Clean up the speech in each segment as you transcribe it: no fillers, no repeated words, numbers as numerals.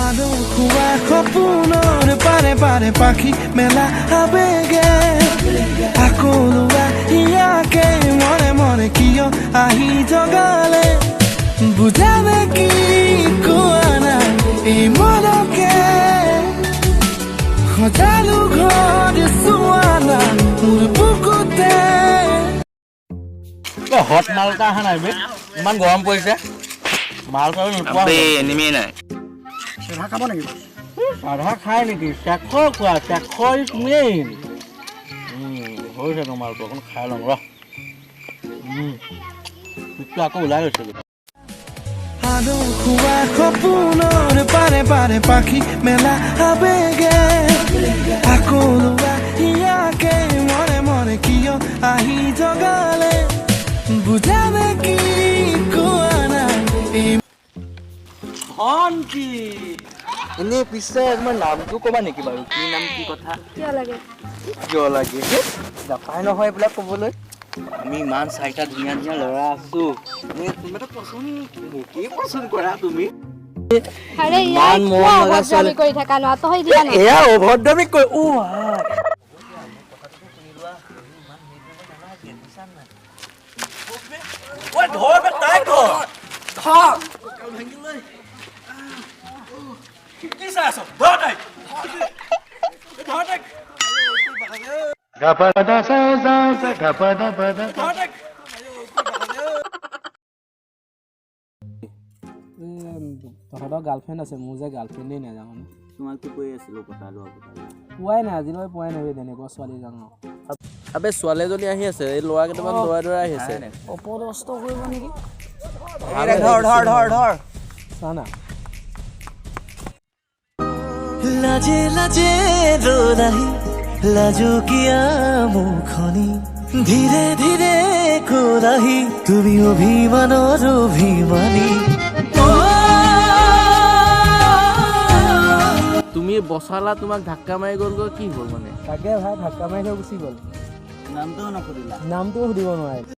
আলো খোৱা সপোনৰ পাৰে পাৰে পাখি মেলা আবেগে আকৌ লোৱা ইয়াকে মনে মনে কিয় আহি জগালে বুজাবে কি কোৱা নাই এই মনকে সজালো ঘৰ চোৱা নাই মোৰ বুকুতে হট মালটা আহা নাই বে ইমান গৰম পৰিছে মাল পাব নোপোৱা বে এনিমি নাই চেৰা খাব নেকি আধা খাই নেকি চেখৰ খোৱা চেখৰ ইজ মেইন হৈছে তোমালটো অকণ খাই লওঁ ৰ পিঠটো আকৌ ওলাই গৈছে আলো খোৱা সপোনৰ পাৰে পাৰে পাখি মেলা আবেগে আকৌ লোৱা ইয়াকে মনে মনে কিয় আহি জগালে বুজাবে কি কোৱা নাই ভণ্টি এনে পিছে তোমাৰ নামটো ক'বা নেকি বাৰু কি নাম কি কথা কিয় লাগে নাপায় নহয় এইবিলাক ক'বলৈ আমি ইমান চাৰিটা ধুনীয়া ধুনীয়া ল'ৰা আছো তুমি মোকেই পচন্দ কৰা তুমি আৰে ইমান অভদ্ৰামি কৰি থাকা ন তই দিয়া ন এয়া অভদ্ৰামি কৈ ঐ ধৰ বে তাই ধৰ কি চাই আছ ধৰ তাই ধৰ তাই গাপাদা সা সা গাপাদা পাদা তহঁতৰ গাৰ্লফ্ৰেণ্ড আছে মোৰ যে গাৰ্লফ্ৰেণ্ডেই নাই জানো তোমাকতো কৈ আছিলো পতালো পোৱাই নাই আজিলৈকে পোৱাই নাই তেনেকুৱা ছোৱালী জানো আবে ছোৱালী এজনী আহি আছে এই ল'ৰা কেইটামান দৌৰাই আহি আছে অপদস্থ কৰিব নেকি ধৰ ধৰ ধৰ ধৰ চা না লাজে লাজে ৰোলাহি লাজো কিয়া মুখনি ধীৰে ধীৰে কোলাহি তুমি অভিমানৰ অভিমানী তুমি বচালা তোমাক ধাক্কা মাৰি গ'লগৈ কি হ'ল মানে তাকে ভাই ধাক্কা মাৰি থৈ গুচি গ'ল নামটোও নসুধিলা নামটোও সুধিব নোৱাৰে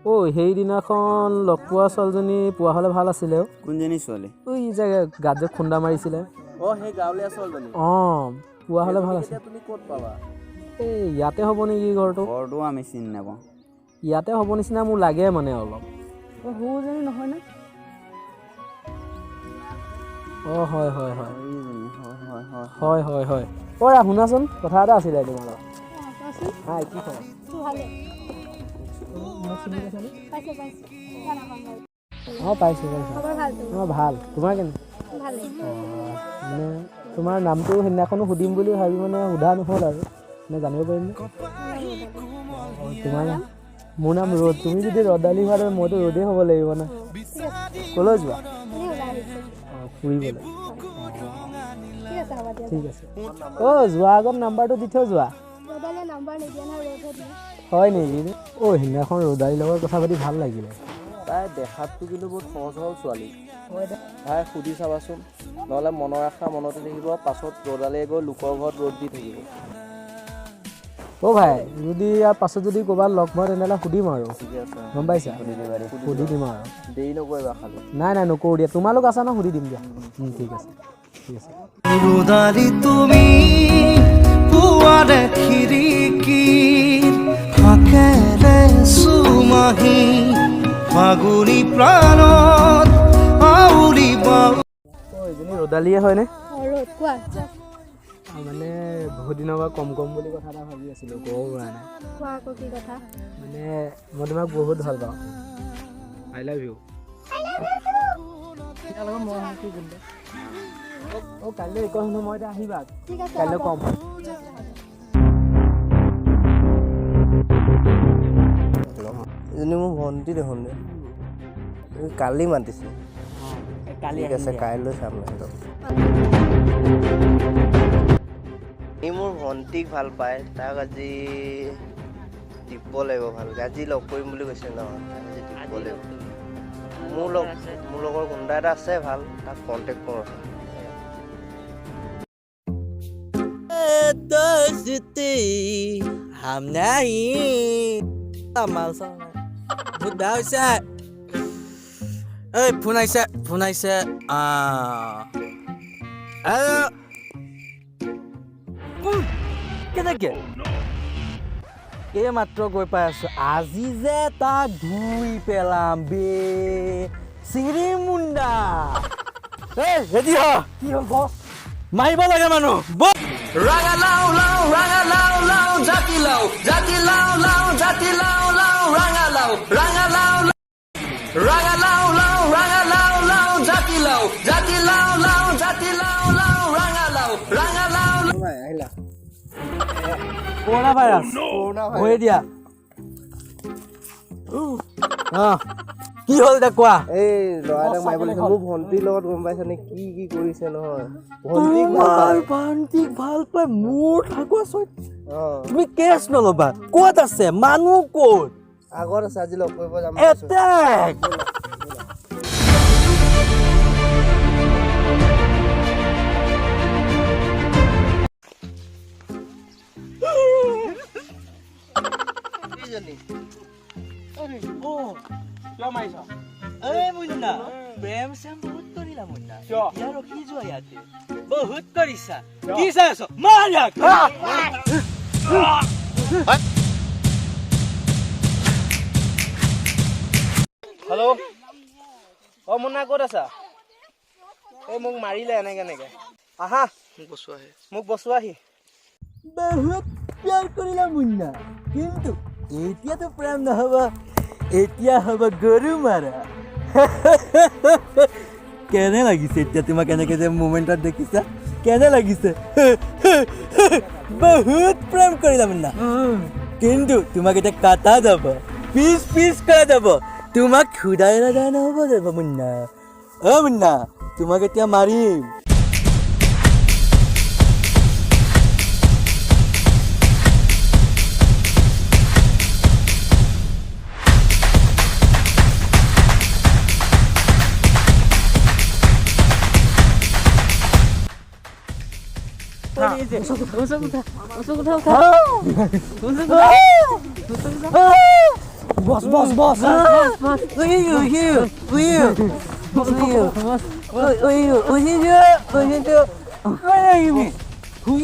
ঐ সেইদিনাখন লগ পোৱা ছোৱালীজনী পোৱা হ'লে ভাল আছিলে কোনজনী ছোৱালী ঐ যে গাত যে খুন্দা মাৰিছিলে সেই গাঁৱলীয়া ছোৱালীজনী পোৱা হ'লে ভাল আছিলে তুমি ক'ত পাবা এই ইয়াতে হ'ব নেকি ঘৰটো আমি চিনি নাপাওঁ ইয়াতে হ'ব নিচিনা মোৰ লাগে মানে অলপ সৰুজনী নহয় নে হয় হয় হয় হয় হয় হয় শুনাচোন কথা এটা আছিলে তোমাৰ লগত হাই কি খবৰ পাইছোঁ ভাল তোমাৰ কেনে মানে তোমাৰ নামটো সেইদিনাখনো সুধিম বুলি ভাবি মানে সোধা নহ'ল আৰু মানে জানিব পাৰিম তোমাৰ নাম মোৰ নাম ৰ'দ তুমি যদি ৰ'দালি হোৱা মইতো ৰ'দেই হ'ব লাগিব না ক'লৈ যোৱা ফুৰিবলৈ ঠিক আছে যোৱা আগত নাম্বাৰটো দি থৈ যোৱা হয় নেকি সেইদিনাখন ৰ'দালিৰ লগত কথা পাতি ভাল লাগিলে তাই দেখাতটো কিন্তু বহুত সহজ সৰল ছোৱালী তাই সুধি চাবাচোন নহ'লে মনৰ আশা মনতে থাকিব পাছত ৰ'দালিয়ে গৈ লোকৰ ঘৰত ৰ'দ দি থাকিব ভাই যদি ইয়াৰ পাছত যদি ক'ৰবাত লগ পাওঁ তেনেহ'লে সুধিম আৰু গম পাইছা সুধি দিম আৰু দেৰি নকৰিবা খালি নাই নকৰোঁ দিয়া তোমালোক আছা ন সুধি দিম দিয়া ঠিক আছে ৰোদালি তুমি পুয়াৰে খিৰিকীৰ ফাকেৰে সুমাহি ফাগুনি প্ৰাণত আউলি এইজনী ৰ'দালিয়ে হয়নে ৰ'দ কোৱা মানে বহুত দিনৰ পৰা কম বুলি কথা এটা ভাবি আছিলোঁ ক'ব পৰা নাই কোৱা আকৌ কি কথা মানে মই তোমাক বহুত ভাল পাওঁ আই লাভ ইউ কাইলৈ একো মই এতিয়া আহিবা কাইলৈ কম এজনী মোৰ ভণ্টি দেখোন কালি মাতিছে ঠিক আছে কাইলৈ চাম ই মোৰ ভণ্টিক ভাল পায় তাক আজি দিব লাগিব ভালকৈ আজি লগ কৰিম বুলি কৈছে ন আজি দিব লাগিব মোৰ লগৰ কোনোবা এটা আছে ভাল তাক কণ্টেক্ট কৰোঁ दोस्ती हम नहीं माल বহুত বেয়া হৈছে এই ফোন আহিছে কেনেকে এই মাত্ৰ গৈ পাই আছো আজি যে তাক ধুই পেলাম বে চিৰি মুণ্ডা এই ৰেডি হ কি হ'ল বছ মাৰিব লাগে মানুহ Rangalau lau rangalau lau jati lau jati lau rangalau rangalau rangalau lau jati lau rangalau আহিলা কৰোণা ভাইৰাছ হৈ দিয়া কি হ'ল দে কোৱা এই ল'ৰাটাক মাৰিব লাগিছে মোৰ ভণ্টিৰ লগত গম পাইছানে কি কৰিছে নহয় ভণ্টিক ভাল পাই মোৰ ঠাকুৱা চৈ তুমি কেছ নল'বা ক'ত আছে মানুহ ক'ত আগত আছে আজি লগ কৰিব যাম এটেক মুন্না প্ৰেম চেম বহুত কৰিলা মুন্না ইয়াৰ ৰখি যোৱা ইয়াতে বহুত কৰিছা কি চাই আছ মাৰ ইয়াক হেল্ল' অ মুন্না ক'ত আছা এই মোক মাৰিলে এনেকে আহা মোক বচোৱাহি বহুত প্যাৰ কৰিলা মুন্না কিন্তু এতিয়াতো প্ৰেম নহ'ব এতিয়া হ'ব গৰু মাৰা কেনে লাগিছে এতিয়া তোমাক এনেকে যে মুমেণ্টত দেখিছা কেনে লাগিছে বহুত প্ৰেম কৰিলা মুন্না কিন্তু তোমাক এতিয়া কাটা যাব পিচ কৰা যাব তোমাক খুদাই লগা নহ'ব যাব মুন্না অ মুন্না তোমাক এতিয়া মাৰিম Boss. Who